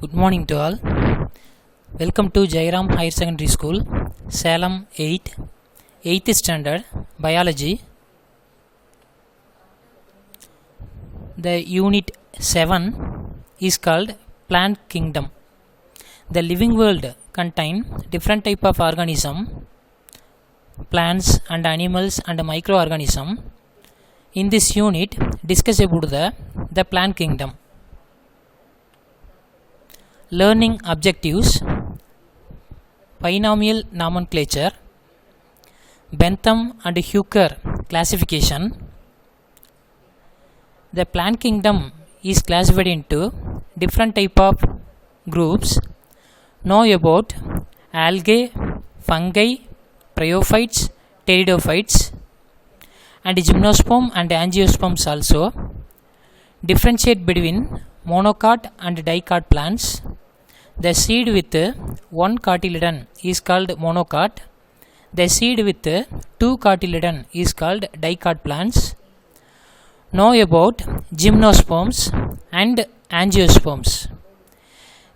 Good morning to all. Welcome to Jairam Higher Secondary School, Salem 8th Standard, Biology. The Unit 7 is called Plant Kingdom. The living world contains different type of organism, plants and animals and microorganisms. In this unit, discuss about the plant kingdom. Learning objectives: binomial nomenclature, Bentham and Hooker classification. The plant kingdom is classified into different type of groups. Know about algae, fungi, bryophytes, pteridophytes, and gymnosperm and angiosperms also. Differentiate between monocot and dicot plants. The seed with one cotyledon is called monocot. The seed with two cotyledon is called dicot plants. Know about gymnosperms and angiosperms.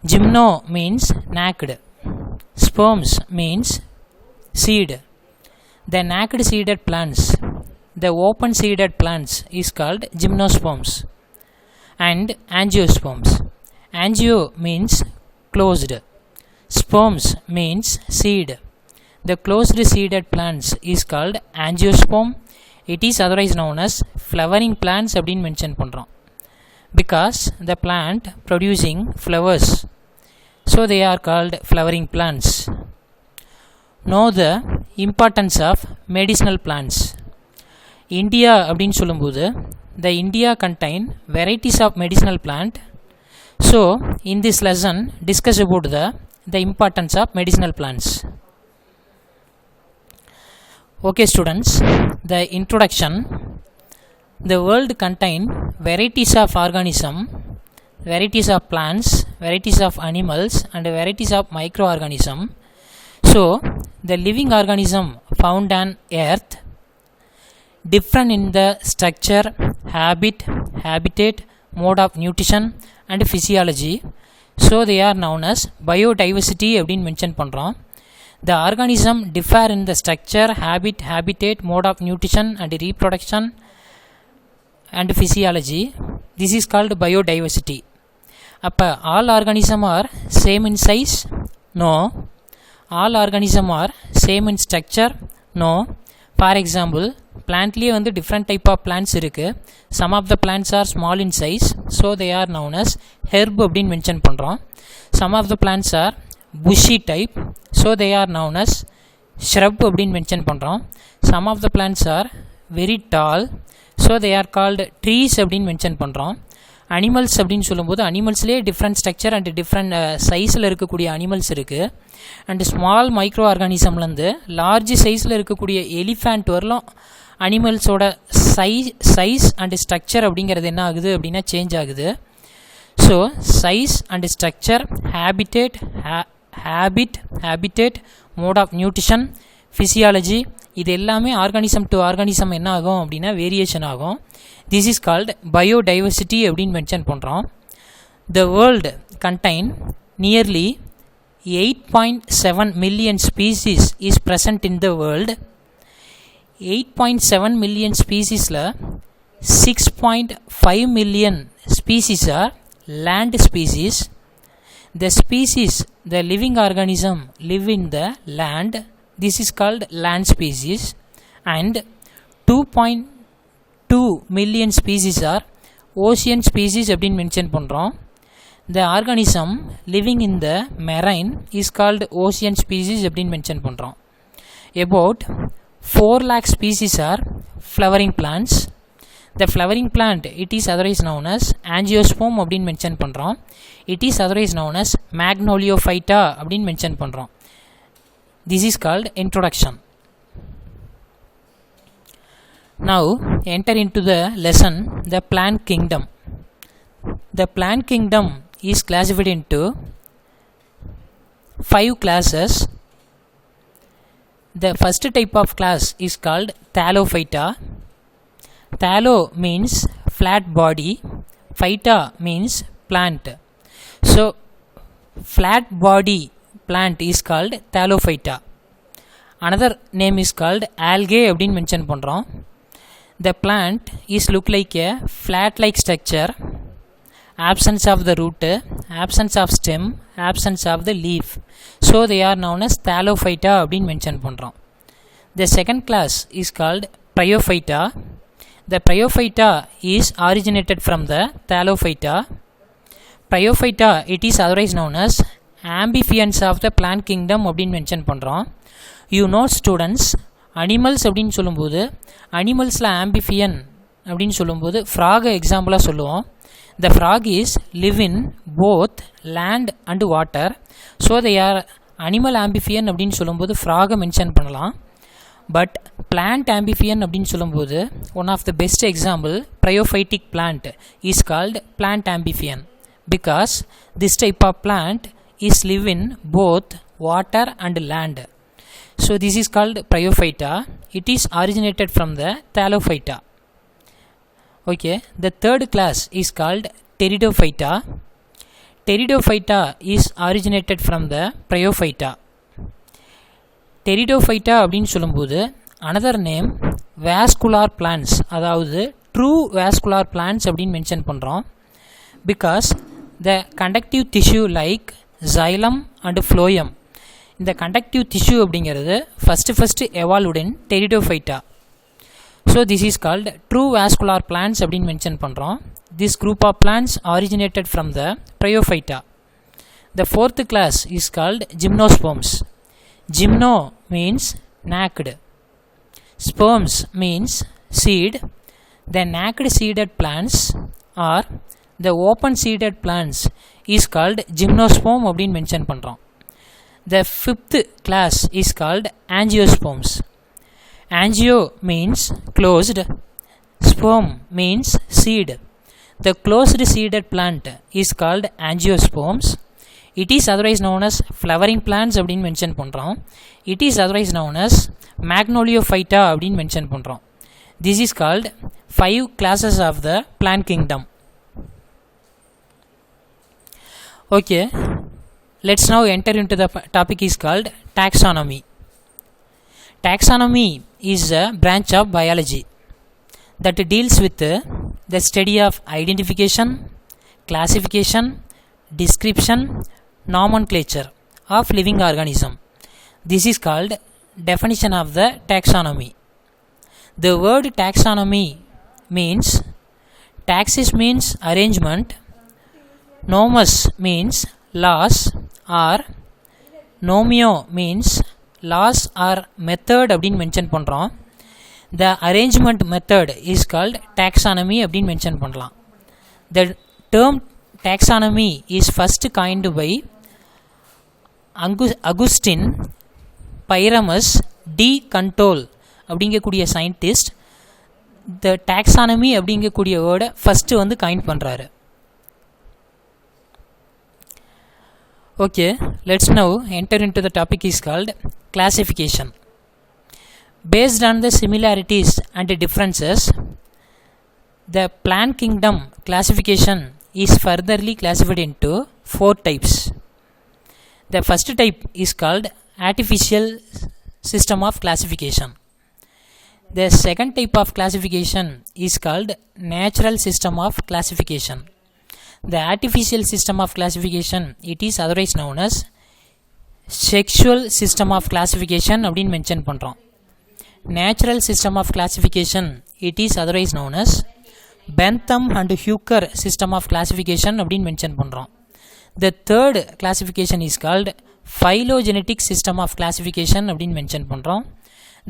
Gymno means naked. Sperms means seed. The naked seeded plants, the open seeded plants is called gymnosperms and angiosperms. Angio means closed. Sperms means seed. The closed seeded plants is called angiosperm. It is otherwise known as flowering plants அப்படினு mention பண்றோம். Because the plant producing flowers, so they are called flowering plants. Know the importance of medicinal plants. India அப்படினு சொல்லும்போது the India contain varieties of medicinal plant. So in this lesson discuss about the importance of medicinal plants. Okay students, the introduction. The world contain varieties of organism, varieties of plants, varieties of animals and varieties of microorganism. So the living organism found on earth different in the structure, habit, habitat, mode of nutrition and physiology. So they are known as biodiversity அப்படினு mention பண்றோம். The organism differ in the structure, habit, habitat, mode of nutrition and reproduction and physiology. This is called biodiversity. அப்ப all organism are same in size? No. All organism are same in structure? No. For example, plantலயே வந்து different type of plants இருக்கு. Some of the plants are small in size, so they are known as herb அப்படினு mention பண்றோம். Some of the plants are bushy type, so they are known as shrub அப்படினு mention பண்றோம். Some of the plants are very tall, so they are called trees அப்படினு mention பண்றோம். Animals அப்படின்னு சொல்லும்போது அனிமல்ஸ்லேயே different structure and different சைஸில் இருக்கக்கூடிய animals இருக்குது. And small micro ஆர்கானிசம்லேருந்து large சைஸில் இருக்கக்கூடிய எலிஃபேண்ட் வரலாம் அனிமல்ஸோட சைஸ் அண்ட் ஸ்ட்ரக்சர் அப்படிங்கிறது என்ன ஆகுது அப்படின்னா சேஞ்ச் ஆகுது. So size and structure, habitat, mode of nutrition, physiology, இது எல்லாமே ஆர்கானிசம் டு ஆர்கானிசம் என்ன ஆகும் அப்படின்னா வேரியேஷன் ஆகும். திஸ் இஸ் கால்டு பயோடைவர்சிட்டி அப்படின்னு மென்ஷன் பண்ணுறோம். The world contain nearly 8.7 million species is present in the world. 8.7 million speciesல 6.5 million species are land species. The species, the living organism live in the land. This is called land species. And 2.2 million species are ocean species அப்படின்னு mention பண்ணுறோம். The organism living in the marine is called ocean species அப்படின்னு mention பண்ணுறோம். About 4 lakh species are flowering plants. The flowering plant, it is otherwise known as angiosperm அப்படின்னு mention பண்ணுறோம். It is otherwise known as Magnoliophyta அப்படின்னு mention பண்ணுறோம். This is called introduction. Now enter into the lesson, the plant kingdom. The plant kingdom is classified into 5 classes. The first type of class is called Thallophyta. Thallo means flat body, phyta means plant. So flat body plant is called Thallophyta. Another name is called algae அப்படின்னு mention பண்ணுறோம். The plant is look like a flat like structure, absence of the root, absence of stem, absence of the leaf, so they are known as Thallophyta அப்படின்னு mention பண்ணுறோம். The second class is called Bryophyta. The Bryophyta is originated from the Thallophyta. Bryophyta, it is otherwise known as amphibians of the plant kingdom அப்படின்னு mention பண்ணுறோம். You know students, animals அப்படின்னு சொல்லும்போது அனிமல்ஸில் ஆம்பிஃபியன் அப்படின்னு சொல்லும்போது ஃப்ராகை எக்ஸாம்பிளாக சொல்லுவோம். The frog is live in both land and water, so they are animal amphibian அப்படின்னு சொல்லும்போது ஃப்ராகை மென்ஷன் பண்ணலாம். பட் பிளான்ட் ஆம்பிஃபியன் அப்படின்னு சொல்லும்போது one of the best example bryophytic plant is called plant amphibian because this type of plant is live in both water and land. So this is called bryophyta. It is originated from the Thallophyta. Okay, the third class is called Pteridophyta. Pteridophyta is originated from the Bryophyta. Pteridophyta அப்படின்னு சொல்லும்போது another name vascular plants, அதாவது true vascular plants அப்படின்னு mention பண்ணுறோம். Because the conductive tissue like xylem and phloem, இந்த conductive tissue அப்படிங்கிறது first evolved in Pteridophyta. So this is called true vascular plants அப்படின்னு mention பண்ணுறோம். This group of plants originated from the Bryophyta. The fourth class is called Gymnosperms. Gymno means naked. Sperms means seed. The naked seeded plants or the open seeded plants is called Gymnosperm அப்படின்னு mention பண்ணுறோம். The fifth class is called Angiosperms. Angio means closed. Sperm means seed. The closed seeded plant is called Angiosperms. It is otherwise known as flowering plants அப்படின்னு mention பண்ணுறோம். It is otherwise known as Magnoliophyta அப்படின்னு mention பண்ணுறோம். This is called 5 classes of the plant kingdom. Okay, let's now enter into the topic is called taxonomy. Taxonomy is a branch of biology that deals with the study of identification, classification, description, nomenclature of living organism. This is called definition of the taxonomy. The word taxonomy means taxis means arrangement, nomos means laws, or nomio means laws or method அப்படின்னு mention பண்ணுறோம். The arrangement method is called taxonomy அப்படின்னு mention பண்ணலாம். The term taxonomy is first coined by Augustin Pyramus de Cantolle அப்படிங்கக்கூடிய scientist. The taxonomy அப்படிங்கக்கூடிய வேர்டை first வந்து coin பண்ணுறாரு. Okay, let's now enter into the topic is called classification. Based on the similarities and differences, the plant kingdom classification is furtherly classified into 4 types. The first type is called artificial system of classification. The second type of classification is called natural system of classification. The artificial system of classification, it is otherwise known as sexual system of classification அப்படின்னு mention பண்ணுறோம். Natural system of classification, it is otherwise known as Bentham and Hooker system of classification அப்படின்னு mention பண்ணுறோம். The third classification is called phylogenetic system of classification அப்படின்னு mention பண்ணுறோம்.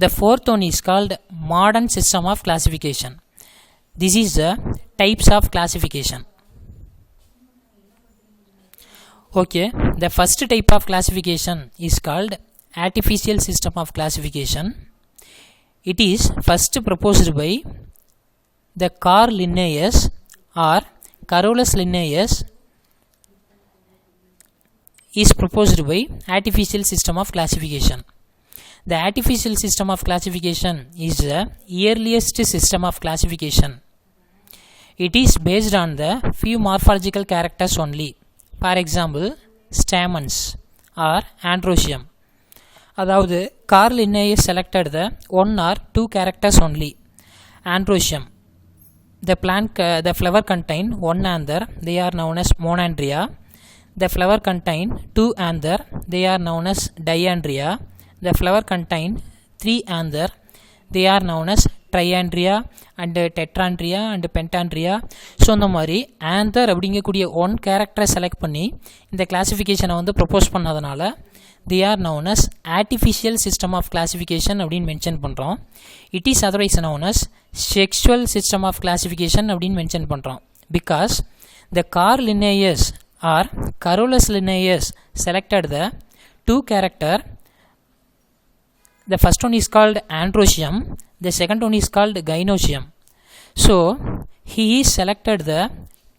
The fourth one is called modern system of classification. This is the types of classification. Okay, the first type of classification is called artificial system of classification. It is first proposed by the Carl Linnaeus or Carolus Linnaeus is proposed by artificial system of classification. The artificial system of classification is the earliest system of classification. It is based on the few morphological characters only. For example, stamens or androecium. அதாவது Carl Linnaeus selected the one or two characters only. Androecium. The flower contain one anther, they are known as monandria. The flower contain two anther, they are known as diandria. The flower contain three anther, they are known as triandria and tetrandria and pentandria. So இந்த மாதிரி anther அப்படிங்கக்கூடிய one கேரக்டரை select பண்ணி இந்த கிளாசிஃபிகேஷனை வந்து propose பண்ணதுனால they are known as artificial system of classification அப்படின்னு mention பண்ணுறோம். It is otherwise known as sexual system of classification அப்படின்னு மென்ஷன் பண்ணுறோம். Because the Carl Linnaeus or Carolus Linnaeus selected the two character. The first one is called androecium, the second one is called gynoecium. So he selected the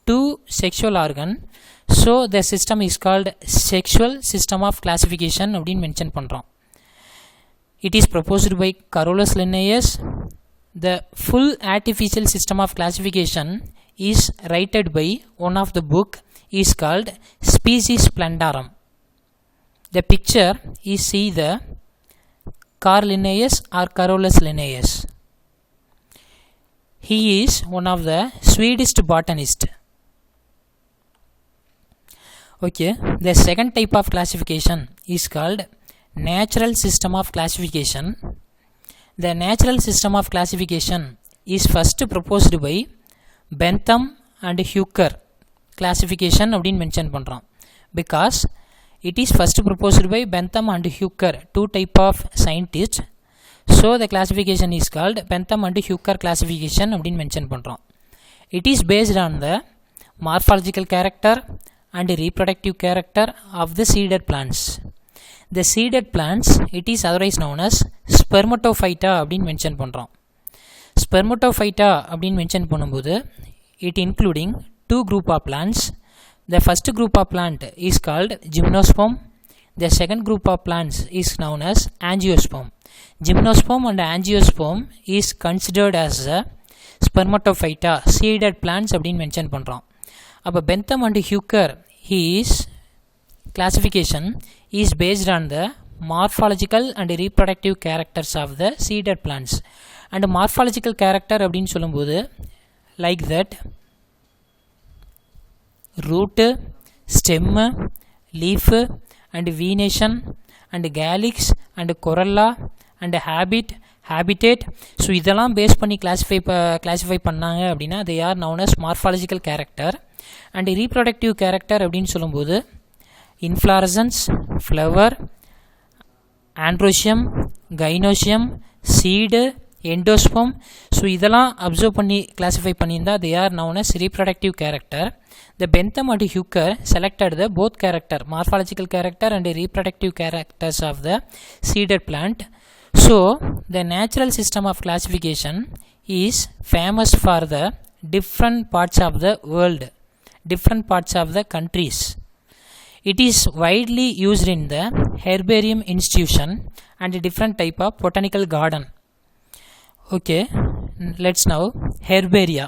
two sexual organ, so the system is called sexual system of classification அப்படின்னு mention பண்ணுறோம். It is proposed by Carolus Linnaeus. The full artificial system of classification is rated by one of the book is called Species Plantarum. The picture is see the Carl Linnaeus or Carolus Linnaeus. He is one of the Swedish botanist. Okay, the second type of classification is called natural system of classification. The natural system of classification is first proposed by Bentham and Hooker classification அப்படின்னு mention பண்ணுறோம். Because it is first proposed by Bentham and Hooker, two type of scientists. So the classification is called Bentham and Hooker classification அப்படின்னு mention பண்ணுறோம். It is based on the morphological character and reproductive character of the seeded plants. The seeded plants, it is otherwise known as spermatophyta அப்படின்னு mention பண்ணுறோம். Spermatophyta அப்படின்னு mention பண்ணும்போது it including two group of plants. The first group of plant is called gymnosperm. The second group of plants is known as angiosperm. Gymnosperm and angiosperm is considered as a spermatophyta, seeded plants அப்படின்னு mention பண்ணுறோம். அப்போ Bentham and Hooker his classification is based on the morphological and reproductive characters of the seeded plants. And morphological character அப்படின்னு சொல்லும்போது like that root, stem, leaf and venation and calyx and corolla and habitat. So இதெல்லாம் base பண்ணி classify பண்ணாங்க அப்படின்னா they are known as morphological character. And reproductive character அப்படின்னு சொல்லும்போது inflorescence, flower, androecium, gynoecium, seed, endosperm. So இதெல்லாம் observe பண்ணி classify பண்ணியிருந்தால் they are known as reproductive character. The Bentham and Hooker selected the both character, morphological character and reproductive characters of the seeded plant. So the natural system of classification is famous for the different parts of the world, different parts of the countries. It is widely used in the herbarium institution and different type of botanical garden. Okay, let's now herbaria.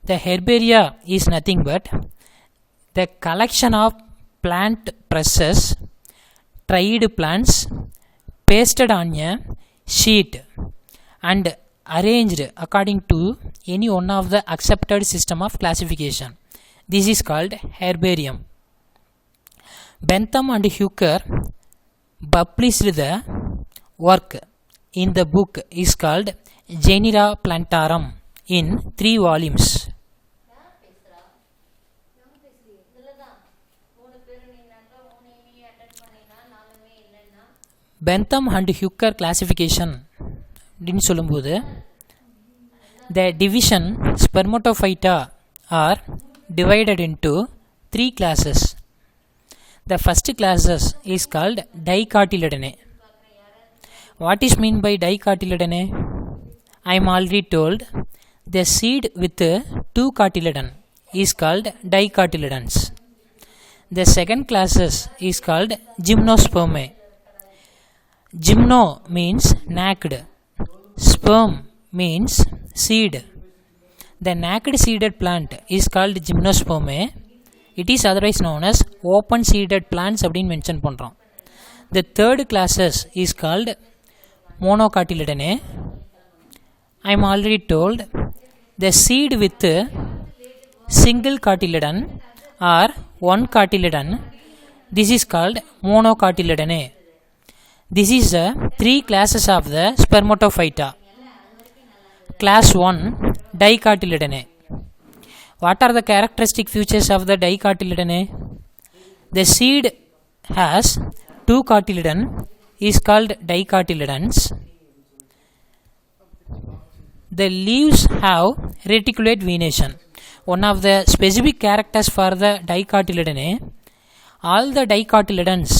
The herbaria is nothing but the collection of plant presses, dried plants, pasted on a sheet and arranged according to any one of the accepted system of classification. This is called herbarium. Bentham and Hooker published the work in the book is called Genera Plantarum in 3 volumes. Bentham and Hooker classification அப்படின்னு சொல்லும்போது the division spermatophyta are divided into 3 classes. The first classes is called dicotyledonnae. What is mean by dicotyledonnae? I am already told the seed with 2 cotyledon is called dicotyledons. The second classes is called gymnospermae. Gymno means naked, sperm means seed. The naked seeded plant is called gymnospermae. It is otherwise known as open seeded plants அப்படின்னு mention பண்ணுறோம். The third classes is called monocotyledonous. I am already told the seed with single cotyledon or one cotyledon, this is called monocotyledonous. This is the three classes of the spermatophyta. Class 1 dicotyledonous. What are the characteristic features of the dicotyledonous? The seed has two cotyledon is called dicotyledons. The leaves have reticulate venation. One of the specific characters for the dicotyledonous, all the dicotyledons,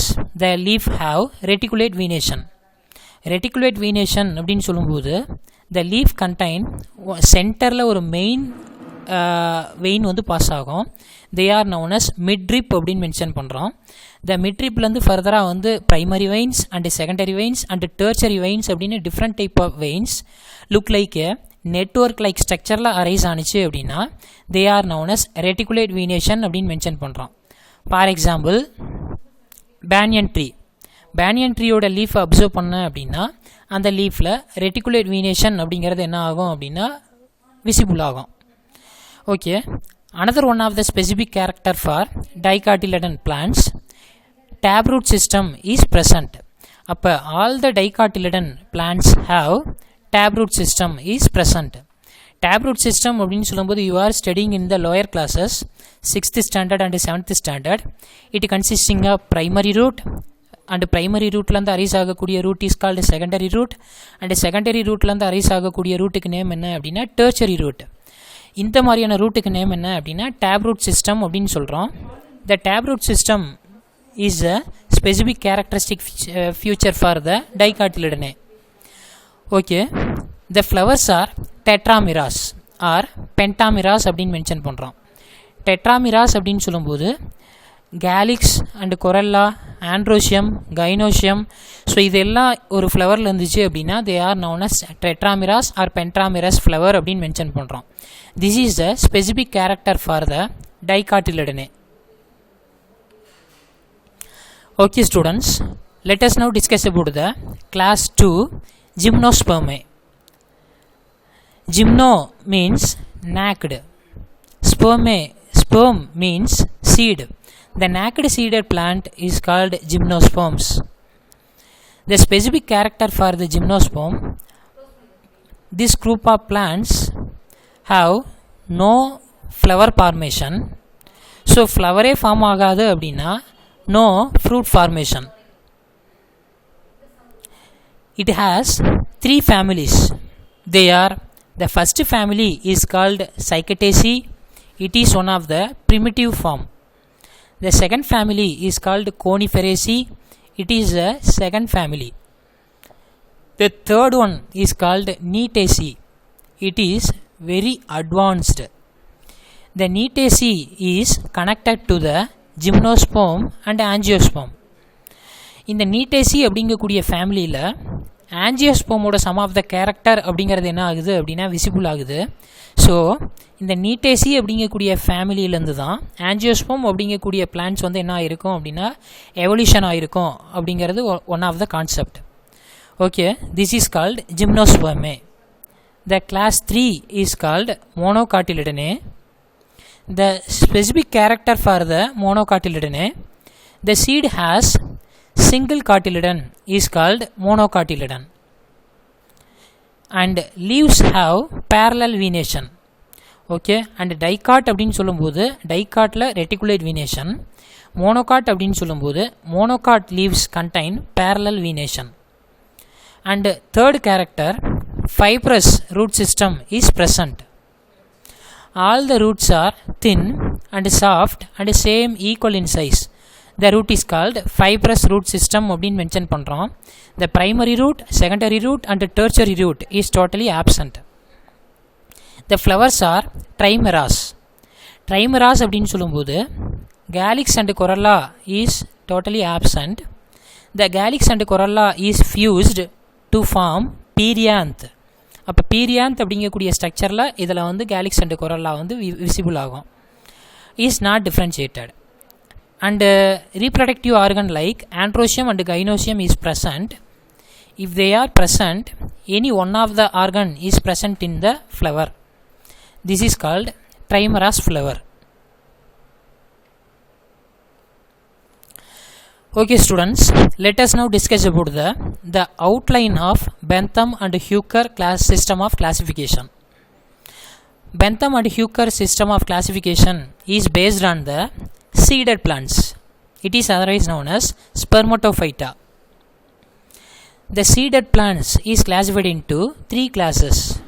the leaf have reticulate venation. Reticulate venation அப்படின்னு சொல்லும்போது the leaf contain சென்டரில் ஒரு main vein வந்து pass ஆகும். they are known as midrib அப்படின்னு mention பண்ணுறோம். the midribலேருந்து ஃபர்தராக வந்து primary veins and secondary veins and tertiary veins அப்படின்னு different type of veins look like a network like structureல arise ஆனிச்சு அப்படின்னா they are known as reticulate venation அப்படின்னு mention பண்ணுறோம். For example banyan tree. banyan treeயோட லீஃபை observe பண்ண அப்படின்னா அந்த லீஃபில் ரெட்டிகுலேட் வீனேஷன் அப்படிங்கிறது என்ன ஆகும் அப்படின்னா விசிபிள் ஆகும். Okay, another one of the specific character for dicotyledon plants, taproot system is present. அப்போ all the dicotyledon plants have taproot system is present. taproot system அப்படின்னு சொல்லும்போது you are studying in the lower classes 6th standard and 7th standard. it consisting of primary root and primary rootலேருந்து arise ஆகக்கூடிய root is called secondary root and secondary rootலேருந்து arise ஆகக்கூடிய ரூட்டுக்கு name என்ன அப்படின்னா tertiary root. இந்த மாதிரியான ரூட்டுக்கு name என்ன அப்படின்னா taproot system அப்படின்னு சொல்கிறோம். the taproot system is a specific characteristic feature for the dicotyledonous. okay, the flowers are tetramerous or pentamerous அப்படின்னு மென்ஷன் பண்ணுறோம். tetramerous அப்படின்னு சொல்லும்போது calyx and corolla, androecium, gynoecium, so இதெல்லாம் ஒரு ஃப்ளவரில் இருந்துச்சு அப்படின்னா they are known as tetramerous or pentamerous flower அப்படின்னு மென்ஷன் பண்ணுறோம். This is the specific character for the dicotyledonous. Okay students, let us now discuss about the class 2 gymnospermae. Gymno means naked. Sperm means seed. The naked seeded plant is called gymnosperms. The specific character for the gymnosperm, this group of plants have no flower formation. So flower form ஆகாது அப்படின்னா no fruit formation. It has three families. They are, the first family is called Cycataceae. It is one of the primitive form. The second family is called Coniferaceae. It is the second family. The third one is called Neetaceae. It is very advanced. The Neetaceae is connected to the gymnosperm and angiosperm. இந்த Neetaceae அப்படிங்கக்கூடிய ஃபேமிலியில் ஆஞ்சியோஸ்போமோட some of the character அப்படிங்கிறது என்ன ஆகுது அப்படின்னா visible ஆகுது. So இந்த Neetaceae அப்படிங்கக்கூடிய ஃபேமிலியிலேருந்து தான் ஆஞ்சியோஸ்போம் அப்படிங்கக்கூடிய பிளான்ஸ் வந்து என்ன ஆகிருக்கும் அப்படின்னா எவல்யூஷன் ஆகிருக்கும் அப்படிங்கிறது one of the concept. Okay, this is called gymnospermae. The class 3 is called monocotyledonous. The specific character for the monocotyledonous, the seed has single cotyledon is called monocotyledon and leaves have parallel venation. okay, and dicot அப்படின்னு சொல்லும்போது dicotல reticulate venation, monocot அப்படின்னு சொல்லும்போது monocot leaves contain parallel venation. and third character, fibrous root system is present. all the roots are thin and soft and same equal in size. The root is called fibrous root system அப்படின்னு mention பண்ணுறோம். The primary root, secondary root and tertiary root is totally absent. The flowers are trimerous. Trimerous அப்படின்னு சொல்லும்போது calyx and corolla is totally absent. The calyx and corolla is fused to form perianth. அப்போ perianth அப்படிங்கக்கூடிய ஸ்ட்ரக்சரில் இதில் வந்து calyx and corolla வந்து visible ஆகும். is not differentiated, and reproductive organ like androecium and gynoecium is present. If they are present, any one of the organ is present in the flower. This is called trimerous flower. Okay students, let us now discuss about the outline of Bentham and Hooker class system of classification. Bentham and Hooker system of classification is based on the seeded plants. It is otherwise known as Spermatophyta. The seeded plants is classified into three classes.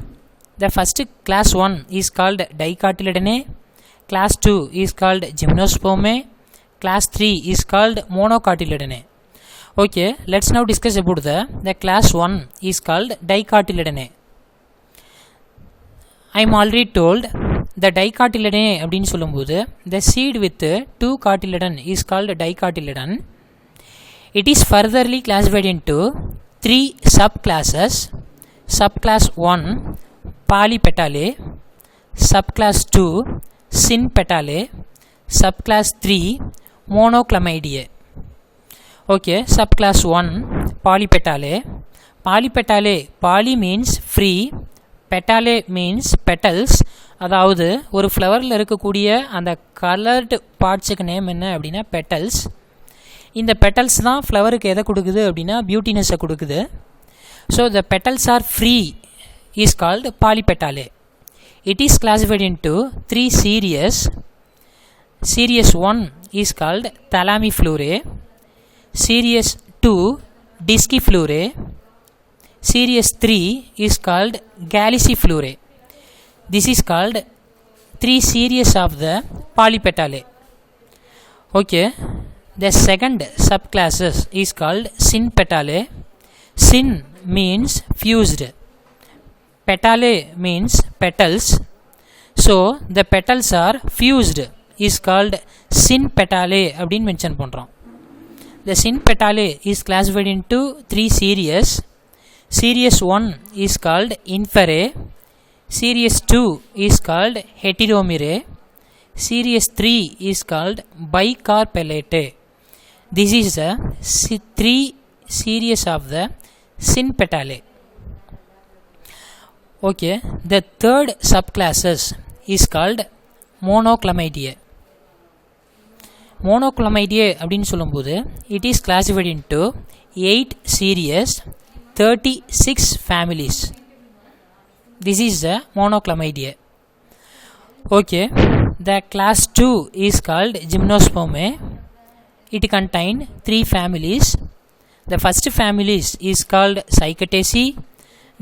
The first class 1 is called Dicotyledonnae, class 2 is called Gymnospermae, class 3 is called Monocotyledonnae. Okay, let's now discuss about the class 1 is called Dicotyledonnae. I am already told the Dicotyledonnae அப்படினு சொல்லும்போது the seed with 2 cotyledon is called dicotyledon. It is furtherly classified into 3 subclasses. Subclass 1 Polypetalae, subclass 2 Synpetalae, subclass 3 Monochlamydeae. Okay, subclass 1 Polypetalae. Polypetalae, poly means free, petalae means petals. அதாவது ஒரு ஃப்ளவரில் இருக்கக்கூடிய அந்த coloured பார்ட்ஸுக்கு name என்ன அப்படின்னா petals. இந்த petals தான் ஃப்ளவருக்கு எதை கொடுக்குது அப்படின்னா பியூட்டினஸை கொடுக்குது. So the petals are free is called polypetalae. It is classified into 3 series. Series 1 is called Thalamiflorae, Series 2 Disciflorae, Series 3 is called Galliciflorae. This is called 3 series of the Polypetalae. Okay, the second subclasses is called Synpetalae. Syn means fused, petalae means petals. So the petals are fused is called Synpetalae அப்படினு mention பண்றோம். The Synpetalae is classified into 3 series. Series 1 is called Inferae, Series 2 is called Heteromerae, Series 3 is called Bicarpellatae. This is the 3 series of the Synpetalae. Okay, the third subclasses is called Monochlamydeae. Monochlamydeae அப்படினு சொல்லும்போது it is classified into 8 series, 36 families. This is the Monochlamydeae. Okay, the class 2 is called Gymnospermae. It contains 3 families. The first family is called Cycataceae.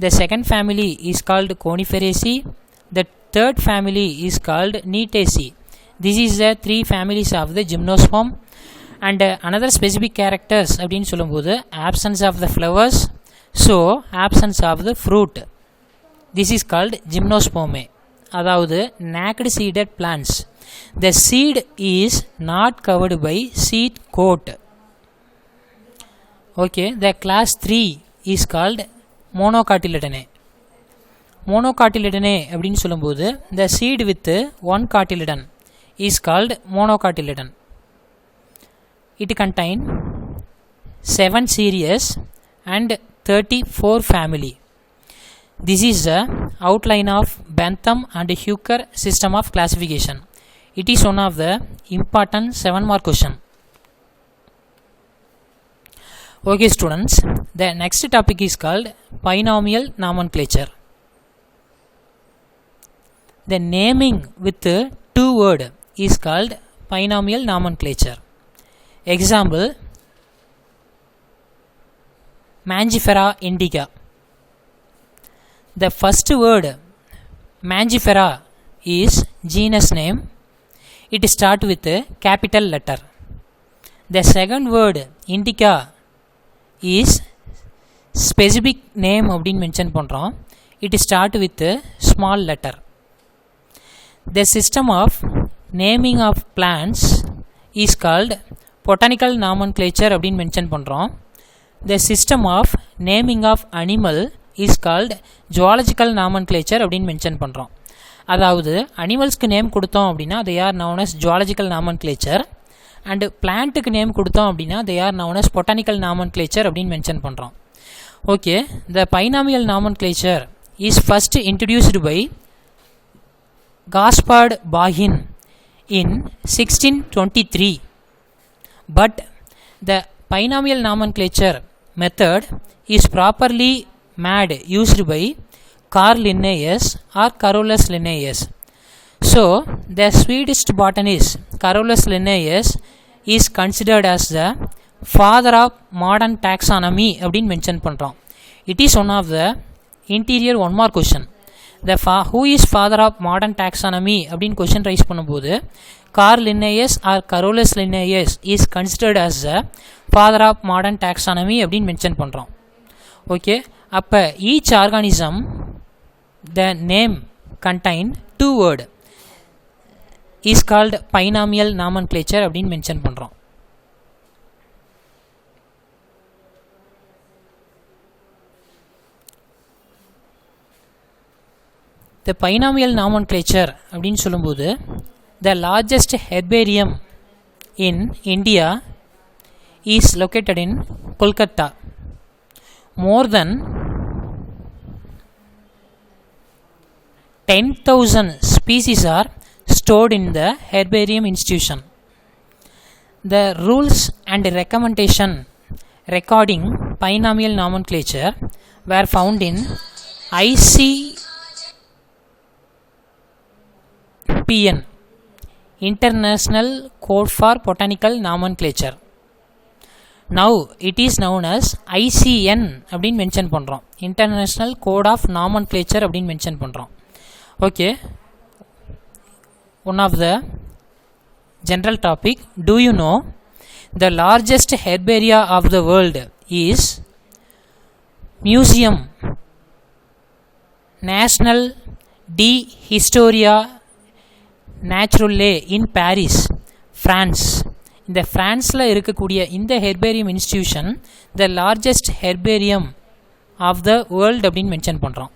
The second family is called Coniferaceae. The third family is called Neetaceae. This is the 3 families of the gymnosperm. And another specific characters அப்படினு சொல்லும்போது absence of the flowers, so absence of the fruit. This is called Gymnospermae. அதாவது naked seeded plants. The seed is not covered by seed coat. Okay, the class 3 is called Monocotyledonnae. Monocotyledonnae அப்படினு சொல்லும்போது the seed with 1 cotyledon is called Monocotyledon. It contains 7 series and 34 family. This is the outline of Bentham and Hooker system of classification. It is one of the important 7-mark question. Okay students, the next topic is called binomial nomenclature. The naming with 2 words is called binomial nomenclature. Example, Mangifera indica. The first word Mangifera is genus name. It starts with a capital letter. The second word indica is specific name அப்படினு mention பண்றோம். It starts with a small letter. The system of naming of plants is called botanical nomenclature அப்படினு mention பண்றோம். The system of naming of animal is called zoological nomenclature அப்படினு mention பண்றோம். அதாவது அனிமல்ஸ்க்கு name கொடுத்தோம் அப்படின்னா they are known as zoological nomenclature and பிளான்ட்டுக்கு name கொடுத்தோம் அப்படின்னா they are known as botanical nomenclature அப்படின்னு மென்ஷன் பண்ணுறோம். Okay, the binomial nomenclature is first introduced by Gaspard Bauhin in 1623, but the binomial nomenclature method is properly used by Carl Linnaeus or Carolus Linnaeus. So the Swedish botanist Carolus Linnaeus is considered as the father of modern taxonomy அப்படின்னு mention பண்ணுறோம். It is one of the interior one more question. The who is father of modern taxonomy அப்படின்னு question rice பண்ணும்போது Carl Linnaeus or Carolus Linnaeus is considered as the father of modern taxonomy அப்படின்னு mention பண்ணுறோம். Okay, அப்போ each organism the name contain two word is called binomial nomenclature அப்படின்னு mention பண்ணுறோம். The binomial nomenclature அப்படின்னு சொல்லும்போது the largest herbarium in India is located in Kolkata. More than 10,000 species are stored in the herbarium institution. The rules and recommendation recording binomial nomenclature were found in ICPN, International Code for Botanical Nomenclature. Now it is known as ICN அப்படின்னு mention பண்ணுறோம். International Code of Nomenclature அப்படின்னு mention பண்ணுறோம். Okay, one of the general topic, do you know the largest herbaria of the world is Museum National d'Historia Naturelle in Paris, France. இந்த ஃப்ரான்ஸில் இருக்கக்கூடிய இந்த herbarium institution the largest herbarium of the world அப்படின்னு mention பண்ணுறோம்.